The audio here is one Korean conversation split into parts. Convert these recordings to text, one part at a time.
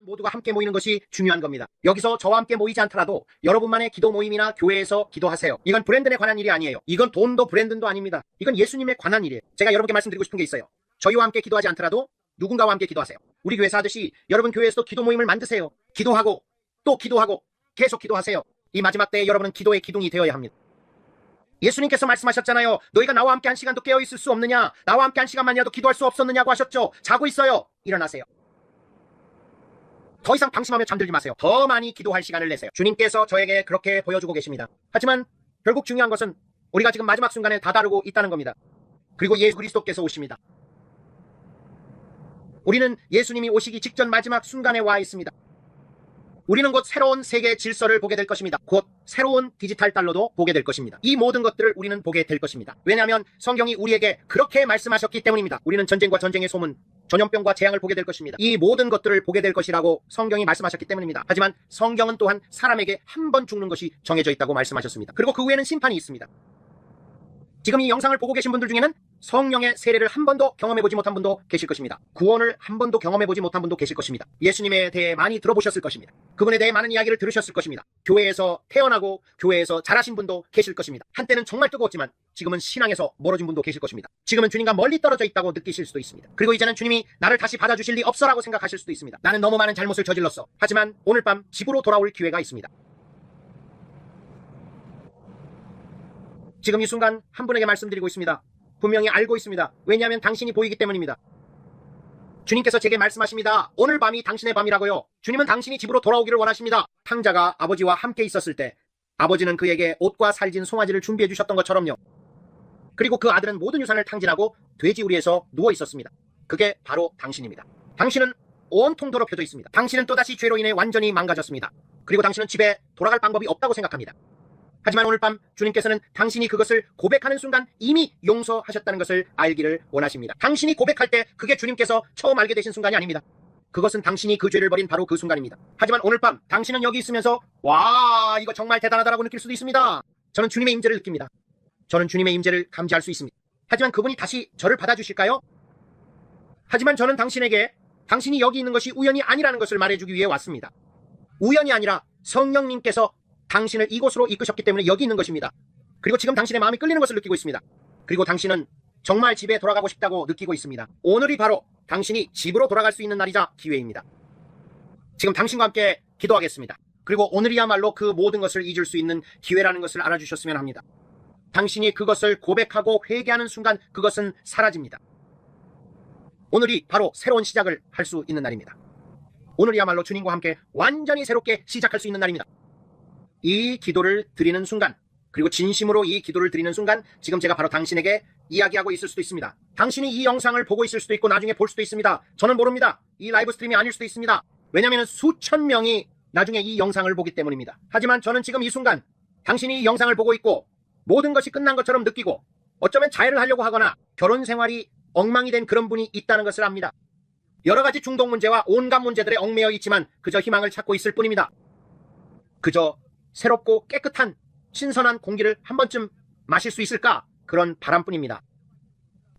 모두가 함께 모이는 것이 중요한 겁니다. 여기서 저와 함께 모이지 않더라도 여러분만의 기도 모임이나 교회에서 기도하세요. 이건 브랜드에 관한 일이 아니에요. 이건 돈도 브랜드도 아닙니다. 이건 예수님에 관한 일이에요. 제가 여러분께 말씀드리고 싶은 게 있어요. 저희와 함께 기도하지 않더라도 누군가와 함께 기도하세요. 우리 교회에서 하듯이 여러분 교회에서도 기도 모임을 만드세요. 기도하고 또 기도하고 계속 기도하세요. 이 마지막 때에 여러분은 기도의 기둥이 되어야 합니다. 예수님께서 말씀하셨잖아요. 너희가 나와 함께 한 시간도 깨어있을 수 없느냐? 나와 함께 한 시간만이라도 기도할 수 없었느냐고 하셨죠. 자고 있어요. 일어나세요. 더 이상 방심하며 잠들지 마세요. 더 많이 기도할 시간을 내세요. 주님께서 저에게 그렇게 보여주고 계십니다. 하지만 결국 중요한 것은 우리가 지금 마지막 순간에 다다르고 있다는 겁니다. 그리고 예수 그리스도께서 오십니다. 우리는 예수님이 오시기 직전 마지막 순간에 와 있습니다. 우리는 곧 새로운 세계 질서를 보게 될 것입니다. 곧 새로운 디지털 달러도 보게 될 것입니다. 이 모든 것들을 우리는 보게 될 것입니다. 왜냐하면 성경이 우리에게 그렇게 말씀하셨기 때문입니다. 우리는 전쟁과 전쟁의 소문, 전염병과 재앙을 보게 될 것입니다. 이 모든 것들을 보게 될 것이라고 성경이 말씀하셨기 때문입니다. 하지만 성경은 또한 사람에게 한 번 죽는 것이 정해져 있다고 말씀하셨습니다. 그리고 그 후에는 심판이 있습니다. 지금 이 영상을 보고 계신 분들 중에는 성령의 세례를 한 번도 경험해보지 못한 분도 계실 것입니다. 구원을 한 번도 경험해보지 못한 분도 계실 것입니다. 예수님에 대해 많이 들어보셨을 것입니다. 그분에 대해 많은 이야기를 들으셨을 것입니다. 교회에서 태어나고 교회에서 자라신 분도 계실 것입니다. 한때는 정말 뜨거웠지만 지금은 신앙에서 멀어진 분도 계실 것입니다. 지금은 주님과 멀리 떨어져 있다고 느끼실 수도 있습니다. 그리고 이제는 주님이 나를 다시 받아주실 리 없어라고 생각하실 수도 있습니다. 나는 너무 많은 잘못을 저질렀어. 하지만 오늘 밤 집으로 돌아올 기회가 있습니다. 지금 이 순간 한 분에게 말씀드리고 있습니다. 분명히 알고 있습니다. 왜냐하면 당신이 보이기 때문입니다. 주님께서 제게 말씀하십니다. 오늘 밤이 당신의 밤이라고요. 주님은 당신이 집으로 돌아오기를 원하십니다. 탕자가 아버지와 함께 있었을 때 아버지는 그에게 옷과 살진 송아지를 준비해 주셨던 것처럼요. 그리고 그 아들은 모든 유산을 탕진하고 돼지우리에서 누워 있었습니다. 그게 바로 당신입니다. 당신은 온통 더럽혀져 있습니다. 당신은 또다시 죄로 인해 완전히 망가졌습니다. 그리고 당신은 집에 돌아갈 방법이 없다고 생각합니다. 하지만 오늘 밤 주님께서는 당신이 그것을 고백하는 순간 이미 용서하셨다는 것을 알기를 원하십니다. 당신이 고백할 때 그게 주님께서 처음 알게 되신 순간이 아닙니다. 그것은 당신이 그 죄를 버린 바로 그 순간입니다. 하지만 오늘 밤 당신은 여기 있으면서 와, 이거 정말 대단하다라고 느낄 수도 있습니다. 저는 주님의 임재를 느낍니다. 저는 주님의 임재를 감지할 수 있습니다. 하지만 그분이 다시 저를 받아주실까요? 하지만 저는 당신에게 당신이 여기 있는 것이 우연이 아니라는 것을 말해주기 위해 왔습니다. 우연이 아니라 성령님께서 당신을 이곳으로 이끄셨기 때문에 여기 있는 것입니다. 그리고 지금 당신의 마음이 끌리는 것을 느끼고 있습니다. 그리고 당신은 정말 집에 돌아가고 싶다고 느끼고 있습니다. 오늘이 바로 당신이 집으로 돌아갈 수 있는 날이자 기회입니다. 지금 당신과 함께 기도하겠습니다. 그리고 오늘이야말로 그 모든 것을 잊을 수 있는 기회라는 것을 알아주셨으면 합니다. 당신이 그것을 고백하고 회개하는 순간 그것은 사라집니다. 오늘이 바로 새로운 시작을 할 수 있는 날입니다. 오늘이야말로 주님과 함께 완전히 새롭게 시작할 수 있는 날입니다. 이 기도를 드리는 순간, 그리고 진심으로 이 기도를 드리는 순간 지금 제가 바로 당신에게 이야기하고 있을 수도 있습니다. 당신이 이 영상을 보고 있을 수도 있고 나중에 볼 수도 있습니다. 저는 모릅니다. 이 라이브 스트림이 아닐 수도 있습니다. 왜냐하면 수천 명이 나중에 이 영상을 보기 때문입니다. 하지만 저는 지금 이 순간 당신이 이 영상을 보고 있고 모든 것이 끝난 것처럼 느끼고 어쩌면 자해를 하려고 하거나 결혼 생활이 엉망이 된 그런 분이 있다는 것을 압니다. 여러 가지 중독 문제와 온갖 문제들에 얽매여 있지만 그저 희망을 찾고 있을 뿐입니다. 그저 새롭고 깨끗한 신선한 공기를 한 번쯤 마실 수 있을까? 그런 바람뿐입니다.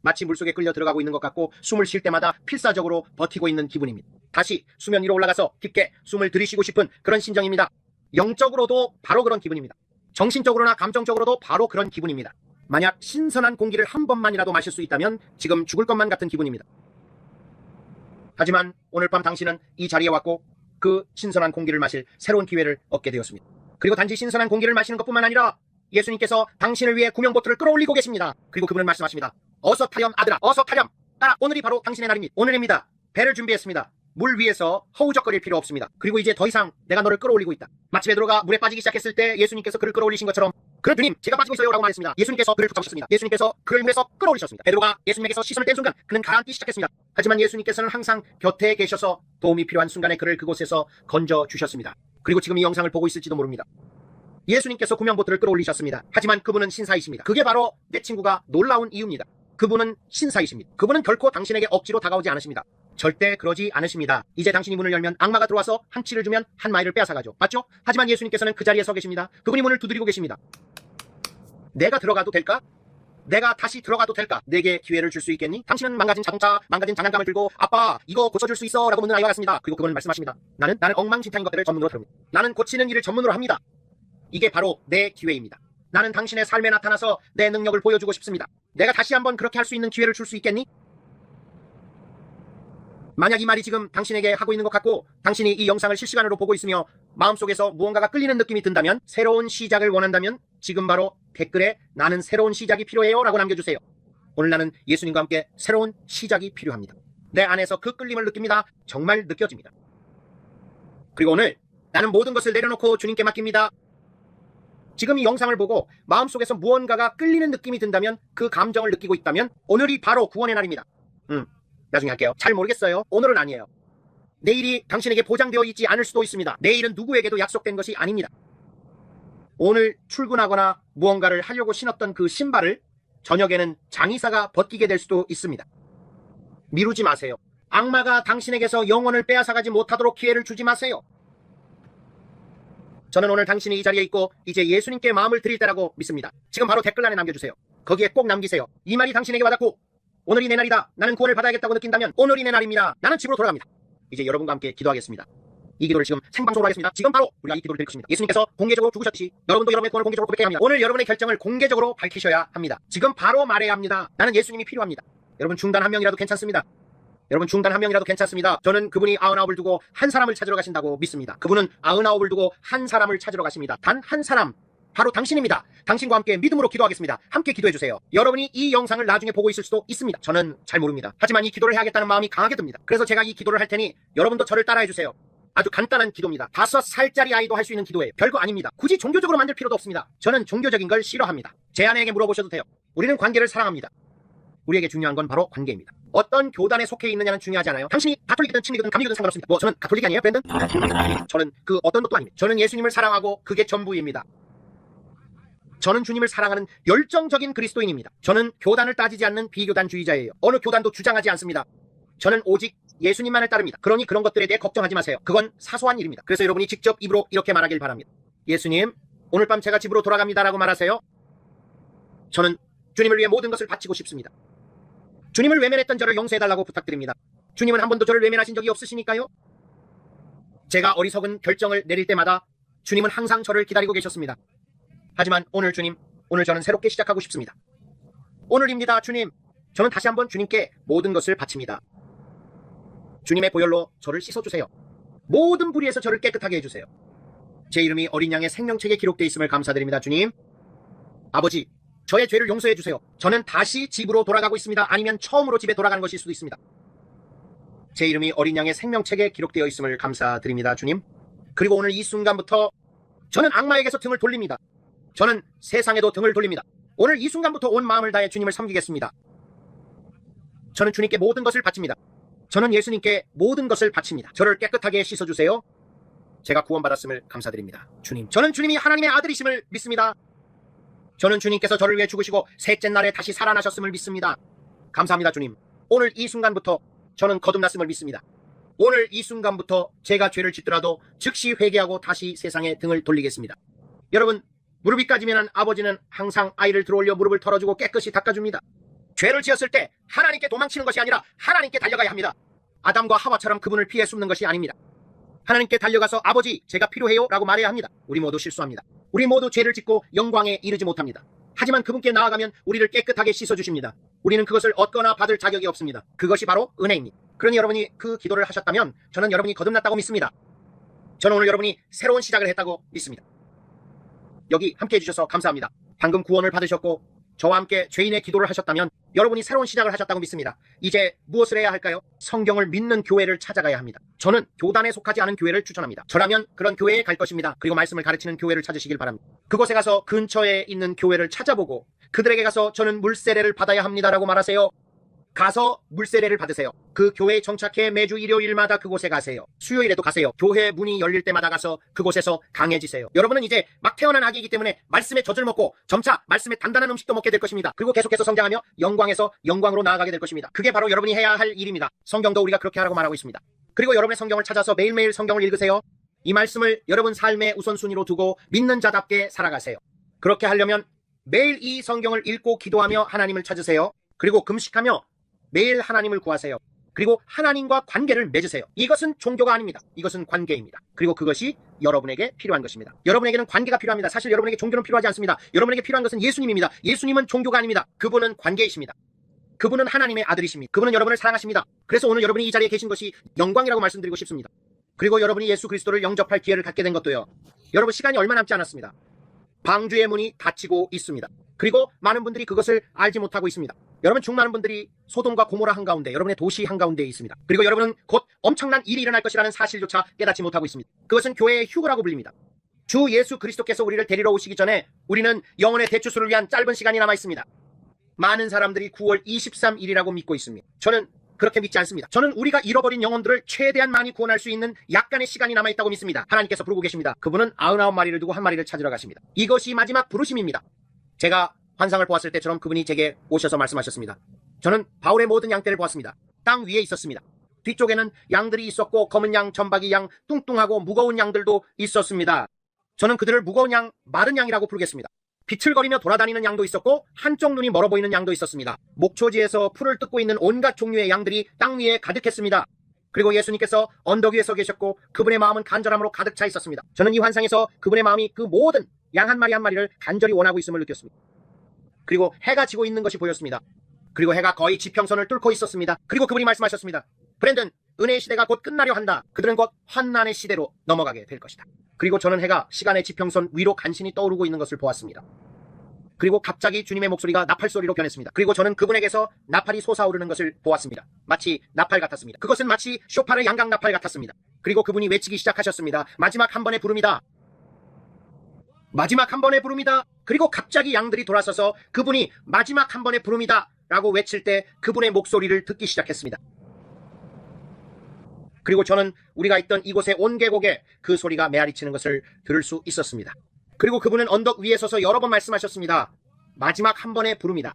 마치 물속에 끌려 들어가고 있는 것 같고 숨을 쉴 때마다 필사적으로 버티고 있는 기분입니다. 다시 수면 위로 올라가서 깊게 숨을 들이쉬고 싶은 그런 심정입니다. 영적으로도 바로 그런 기분입니다. 정신적으로나 감정적으로도 바로 그런 기분입니다. 만약 신선한 공기를 한 번만이라도 마실 수 있다면 지금 죽을 것만 같은 기분입니다. 하지만 오늘 밤 당신은 이 자리에 왔고 그 신선한 공기를 마실 새로운 기회를 얻게 되었습니다. 그리고 단지 신선한 공기를 마시는 것뿐만 아니라 예수님께서 당신을 위해 구명보트를 끌어올리고 계십니다. 그리고 그분은 말씀하십니다. 어서 타렴 아들아, 어서 타렴. 따라, 오늘이 바로 당신의 날입니다. 오늘입니다. 배를 준비했습니다. 물 위에서 허우적거릴 필요 없습니다. 그리고 이제 더 이상 내가 너를 끌어올리고 있다. 마치 베드로가 물에 빠지기 시작했을 때 예수님께서 그를 끌어올리신 것처럼 그런 주님, 제가 빠지고 있어요 라고 말했습니다. 예수님께서 그를 붙잡으셨습니다. 예수님께서 그를 물에서 끌어올리셨습니다. 베드로가 예수님에게서 시선을 뗀 순간 그는 가라앉기 시작했습니다. 하지만 예수님께서는 항상 곁에 계셔서 도움이 필요한 순간에 그를 그곳에서 건져주셨습니다. 그리고 지금 이 영상을 보고 있을지도 모릅니다. 예수님께서 구명보트를 끌어올리셨습니다. 하지만 그분은 신사이십니다. 그게 바로 내 친구가 놀라운 이유입니다. 그분은 신사이십니다. 그분은 결코 당신에게 억지로 다가오지 않으십니다. 절대 그러지 않으십니다. 이제 당신이 문을 열면 악마가 들어와서 한 치를 주면 한 마일을 빼앗아가죠. 맞죠? 하지만 예수님께서는 그 자리에 서 계십니다. 그분이 문을 두드리고 계십니다. 내가 들어가도 될까? 내가 다시 들어가도 될까? 내게 기회를 줄 수 있겠니? 당신은 망가진 자동차, 망가진 장난감을 들고 아빠 이거 고쳐줄 수 있어? 라고 묻는 아이와 같습니다. 그리고 그분은 말씀하십니다. 나는 엉망진창인 것들을 전문으로 다룹니다. 나는 고치는 일을 전문으로 합니다. 이게 바로 내 기회입니다. 나는 당신의 삶에 나타나서 내 능력을 보여주고 싶습니다. 내가 다시 한번 그렇게 할 수 있는 기회를 줄 수 있겠니? 만약 이 말이 지금 당신에게 하고 있는 것 같고 당신이 이 영상을 실시간으로 보고 있으며 마음속에서 무언가가 끌리는 느낌이 든다면, 새로운 시작을 원한다면 지금 바로 댓글에 나는 새로운 시작이 필요해요 라고 남겨주세요. 오늘 나는 예수님과 함께 새로운 시작이 필요합니다. 내 안에서 그 끌림을 느낍니다. 정말 느껴집니다. 그리고 오늘 나는 모든 것을 내려놓고 주님께 맡깁니다. 지금 이 영상을 보고 마음속에서 무언가가 끌리는 느낌이 든다면, 그 감정을 느끼고 있다면 오늘이 바로 구원의 날입니다. 나중에 할게요. 잘 모르겠어요. 오늘은 아니에요. 내일이 당신에게 보장되어 있지 않을 수도 있습니다. 내일은 누구에게도 약속된 것이 아닙니다. 오늘 출근하거나 무언가를 하려고 신었던 그 신발을 저녁에는 장의사가 벗기게 될 수도 있습니다. 미루지 마세요. 악마가 당신에게서 영혼을 빼앗아가지 못하도록 기회를 주지 마세요. 저는 오늘 당신이 이 자리에 있고 이제 예수님께 마음을 드릴 때라고 믿습니다. 지금 바로 댓글란에 남겨주세요. 거기에 꼭 남기세요. 이 말이 당신에게 와닿고 오늘이 내 날이다. 나는 구원을 받아야겠다고 느낀다면 오늘이 내 날입니다. 나는 집으로 돌아갑니다. 이제 여러분과 함께 기도하겠습니다. 이 기도를 지금 생방송으로 하겠습니다. 지금 바로 우리가 이 기도를 드릴 것입니다. 예수님께서 공개적으로 죽으셨듯이 여러분도 여러분의 구원을 공개적으로 고백해야 합니다. 오늘 여러분의 결정을 공개적으로 밝히셔야 합니다. 지금 바로 말해야 합니다. 나는 예수님이 필요합니다. 여러분 중단 한 명이라도 괜찮습니다. 여러분 중단 한 명이라도 괜찮습니다. 저는 그분이 99을 두고 한 사람을 찾으러 가신다고 믿습니다. 그분은 99을 두고 한 사람을 찾으러 가십니다. 단 한 사람, 바로 당신입니다. 당신과 함께 믿음으로 기도하겠습니다. 함께 기도해주세요. 여러분이 이 영상을 나중에 보고 있을 수도 있습니다. 저는 잘 모릅니다. 하지만 이 기도를 해야겠다는 마음이 강하게 듭니다. 그래서 제가 이 기도를 할 테니 여러분도 저를 따라해주세요. 아주 간단한 기도입니다. 5살짜리 아이도 할 수 있는 기도예요. 별거 아닙니다. 굳이 종교적으로 만들 필요도 없습니다. 저는 종교적인 걸 싫어합니다. 제 아내에게 물어보셔도 돼요. 우리는 관계를 사랑합니다. 우리에게 중요한 건 바로 관계입니다. 어떤 교단에 속해 있느냐는 중요하지 않아요. 당신이 가톨릭이든 친미든 감리교든 상관없습니다. 뭐 저는 가톨릭이 아니에요, 브랜든? 저는 그 어떤 것도 아닙니다. 저는 예수님을 사랑하고 그게 전부입니다. 저는 주님을 사랑하는 열정적인 그리스도인입니다. 저는 교단을 따지지 않는 비교단주의자예요. 어느 교단도 주장하지 않습니다. 저는 오직 예수님만을 따릅니다. 그러니 그런 것들에 대해 걱정하지 마세요. 그건 사소한 일입니다. 그래서 여러분이 직접 입으로 이렇게 말하길 바랍니다. 예수님, 오늘 밤 제가 집으로 돌아갑니다 라고 말하세요. 저는 주님을 위해 모든 것을 바치고 싶습니다. 주님을 외면했던 저를 용서해달라고 부탁드립니다. 주님은 한 번도 저를 외면하신 적이 없으시니까요. 제가 어리석은 결정을 내릴 때마다 주님은 항상 저를 기다리고 계셨습니다. 하지만 오늘 주님, 오늘 저는 새롭게 시작하고 싶습니다. 오늘입니다, 주님. 저는 다시 한번 주님께 모든 것을 바칩니다. 주님의 보혈로 저를 씻어주세요. 모든 불의에서 저를 깨끗하게 해주세요. 제 이름이 어린 양의 생명책에 기록되어 있음을 감사드립니다, 주님. 아버지, 저의 죄를 용서해 주세요. 저는 다시 집으로 돌아가고 있습니다. 아니면 처음으로 집에 돌아가는 것일 수도 있습니다. 제 이름이 어린 양의 생명책에 기록되어 있음을 감사드립니다, 주님. 그리고 오늘 이 순간부터 저는 악마에게서 등을 돌립니다. 저는 세상에도 등을 돌립니다. 오늘 이 순간부터 온 마음을 다해 주님을 섬기겠습니다. 저는 주님께 모든 것을 바칩니다. 저는 예수님께 모든 것을 바칩니다. 저를 깨끗하게 씻어주세요. 제가 구원받았음을 감사드립니다, 주님. 저는 주님이 하나님의 아들이심을 믿습니다. 저는 주님께서 저를 위해 죽으시고 셋째 날에 다시 살아나셨음을 믿습니다. 감사합니다, 주님. 오늘 이 순간부터 저는 거듭났음을 믿습니다. 오늘 이 순간부터 제가 죄를 짓더라도 즉시 회개하고 다시 세상에 등을 돌리겠습니다. 여러분, 무릎이 까지면 아버지는 항상 아이를 들어올려 무릎을 털어주고 깨끗이 닦아줍니다. 죄를 지었을 때 하나님께 도망치는 것이 아니라 하나님께 달려가야 합니다. 아담과 하와처럼 그분을 피해 숨는 것이 아닙니다. 하나님께 달려가서 아버지, 제가 필요해요 라고 말해야 합니다. 우리 모두 실수합니다. 우리 모두 죄를 짓고 영광에 이르지 못합니다. 하지만 그분께 나아가면 우리를 깨끗하게 씻어주십니다. 우리는 그것을 얻거나 받을 자격이 없습니다. 그것이 바로 은혜입니다. 그러니 여러분이 그 기도를 하셨다면 저는 여러분이 거듭났다고 믿습니다. 저는 오늘 여러분이 새로운 시작을 했다고 믿습니다. 여기 함께 해주셔서 감사합니다. 방금 구원을 받으셨고 저와 함께 죄인의 기도를 하셨다면 여러분이 새로운 시작을 하셨다고 믿습니다. 이제 무엇을 해야 할까요? 성경을 믿는 교회를 찾아가야 합니다. 저는 교단에 속하지 않은 교회를 추천합니다. 저라면 그런 교회에 갈 것입니다. 그리고 말씀을 가르치는 교회를 찾으시길 바랍니다. 그곳에 가서 근처에 있는 교회를 찾아보고 그들에게 가서 저는 물세례를 받아야 합니다라고 말하세요. 가서 물세례를 받으세요. 그 교회에 정착해 매주 일요일마다 그곳에 가세요. 수요일에도 가세요. 교회 문이 열릴 때마다 가서 그곳에서 강해지세요. 여러분은 이제 막 태어난 아기이기 때문에 말씀의 젖을 먹고 점차 말씀의 단단한 음식도 먹게 될 것입니다. 그리고 계속해서 성장하며 영광에서 영광으로 나아가게 될 것입니다. 그게 바로 여러분이 해야 할 일입니다. 성경도 우리가 그렇게 하라고 말하고 있습니다. 그리고 여러분의 성경을 찾아서 매일매일 성경을 읽으세요. 이 말씀을 여러분 삶의 우선순위로 두고 믿는 자답게 살아가세요. 그렇게 하려면 매일 이 성경을 읽고 기도하며 하나님을 찾으세요. 그리고 금식하며 매일 하나님을 구하세요. 그리고 하나님과 관계를 맺으세요. 이것은 종교가 아닙니다. 이것은 관계입니다. 그리고 그것이 여러분에게 필요한 것입니다. 여러분에게는 관계가 필요합니다. 사실 여러분에게 종교는 필요하지 않습니다. 여러분에게 필요한 것은 예수님입니다. 예수님은 종교가 아닙니다. 그분은 관계이십니다. 그분은 하나님의 아들이십니다. 그분은 여러분을 사랑하십니다. 그래서 오늘 여러분이 이 자리에 계신 것이 영광이라고 말씀드리고 싶습니다. 그리고 여러분이 예수 그리스도를 영접할 기회를 갖게 된 것도요. 여러분 시간이 얼마 남지 않았습니다. 방주의 문이 닫히고 있습니다. 그리고 많은 분들이 그것을 알지 못하고 있습니다. 여러분 중 많은 분들이 소돔과 고모라 한가운데, 여러분의 도시 한가운데에 있습니다. 그리고 여러분은 곧 엄청난 일이 일어날 것이라는 사실조차 깨닫지 못하고 있습니다. 그것은 교회의 휴거라고 불립니다. 주 예수 그리스도께서 우리를 데리러 오시기 전에 우리는 영혼의 대추수를 위한 짧은 시간이 남아 있습니다. 많은 사람들이 9월 23일이라고 믿고 있습니다. 저는 그렇게 믿지 않습니다. 저는 우리가 잃어버린 영혼들을 최대한 많이 구원할 수 있는 약간의 시간이 남아있다고 믿습니다. 하나님께서 부르고 계십니다. 그분은 99마리를 두고 한 마리를 찾으러 가십니다. 이것이 마지막 부르심입니다. 제가 환상을 보았을 때처럼 그분이 제게 오셔서 말씀하셨습니다. 저는 바울의 모든 양떼를 보았습니다. 땅 위에 있었습니다. 뒤쪽에는 양들이 있었고 검은 양, 점박이 양, 뚱뚱하고 무거운 양들도 있었습니다. 저는 그들을 무거운 양, 마른 양이라고 부르겠습니다. 비틀거리며 돌아다니는 양도 있었고 한쪽 눈이 멀어 보이는 양도 있었습니다. 목초지에서 풀을 뜯고 있는 온갖 종류의 양들이 땅 위에 가득했습니다. 그리고 예수님께서 언덕 위에 서 계셨고 그분의 마음은 간절함으로 가득 차 있었습니다. 저는 이 환상에서 그분의 마음이 그 모든 양 한 마리 한 마리를 간절히 원하고 있음을 느꼈습니다. 그리고 해가 지고 있는 것이 보였습니다. 그리고 해가 거의 지평선을 뚫고 있었습니다. 그리고 그분이 말씀하셨습니다. 브랜든, 은혜의 시대가 곧 끝나려 한다. 그들은 곧 환난의 시대로 넘어가게 될 것이다. 그리고 저는 해가 시간의 지평선 위로 간신히 떠오르고 있는 것을 보았습니다. 그리고 갑자기 주님의 목소리가 나팔 소리로 변했습니다. 그리고 저는 그분에게서 나팔이 솟아오르는 것을 보았습니다. 마치 나팔 같았습니다. 그것은 마치 쇼파르 양각 나팔 같았습니다. 그리고 그분이 외치기 시작하셨습니다. 마지막 한 번의 부름이다. 마지막 한 번의 부름이다. 그리고 갑자기 양들이 돌아서서 그분이 마지막 한 번의 부름이다 라고 외칠 때 그분의 목소리를 듣기 시작했습니다. 그리고 저는 우리가 있던 이곳의 온 계곡에 그 소리가 메아리치는 것을 들을 수 있었습니다. 그리고 그분은 언덕 위에 서서 여러 번 말씀하셨습니다. 마지막 한 번의 부름이다.